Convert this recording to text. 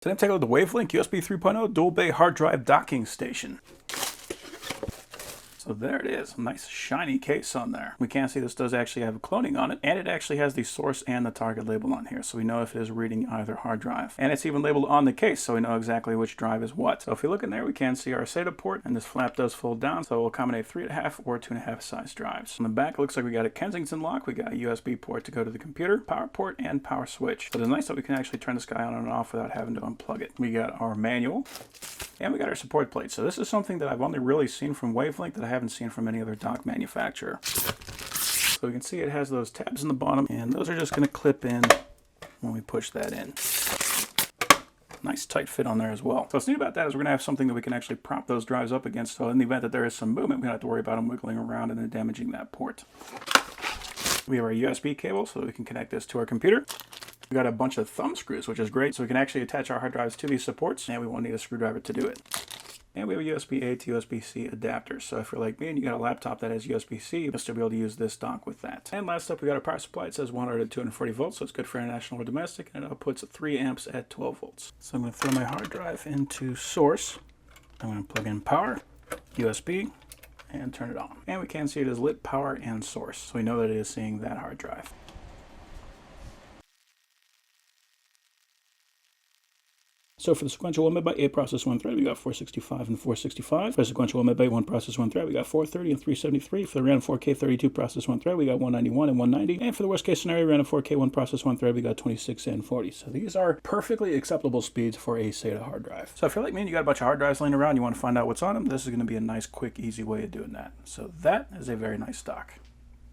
Today I'm taking a look at the WAVLINK USB 3.0 dual bay hard drive docking station. So there it is, a nice shiny case on there. We can see this does actually have cloning on it, and it actually has the source and the target label on here, so we know if it is reading either hard drive. And it's even labeled on the case, so we know exactly which drive is what. So if you look in there, we can see our SATA port, and this flap does fold down, so it will accommodate 3.5 or 2.5 size drives. On the back, it looks like we got a Kensington lock, we got a USB port to go to the computer, power port, and power switch. So it's nice that we can actually turn this guy on and off without having to unplug it. We got our manual, and we got our support plate. So this is something that I've only really seen from WAVLINK that I haven't seen from any other dock manufacturer. So we can see it has those tabs in the bottom, and those are just going to clip in when we push that in. Nice tight fit on there as well. So what's neat about that is we're going to have something that we can actually prop those drives up against, so in the event that there is some movement, we don't have to worry about them wiggling around and then damaging that port. We have our USB cable so that we can connect this to our computer. We got a bunch of thumb screws, which is great, so we can actually attach our hard drives to these supports, and we won't need a screwdriver to do it. And we have a USB-A to USB-C adapter, so if you're like me and you got a laptop that has USB-C, you'll still be able to use this dock with that. And last up, we got our power supply. It says 100 to 240 volts, so it's good for international or domestic, and it outputs 3 amps at 12 volts. So I'm going to throw my hard drive into source. I'm going to plug in power, USB, and turn it on. And we can see it is lit, power, and source, so we know that it is seeing that hard drive. So for the sequential 1 MB 8 process 1 thread, we got 465 and 465. For the sequential 1 MB 1 process 1 thread, we got 430 and 373. For the random 4K 32 process 1 thread, we got 191 and 190. And for the worst case scenario, random 4K 1 process 1 thread, we got 26 and 40. So these are perfectly acceptable speeds for a SATA hard drive. So if you're like me and you got a bunch of hard drives laying around, you want to find out what's on them, this is going to be a nice, quick, easy way of doing that. So that is a very nice dock.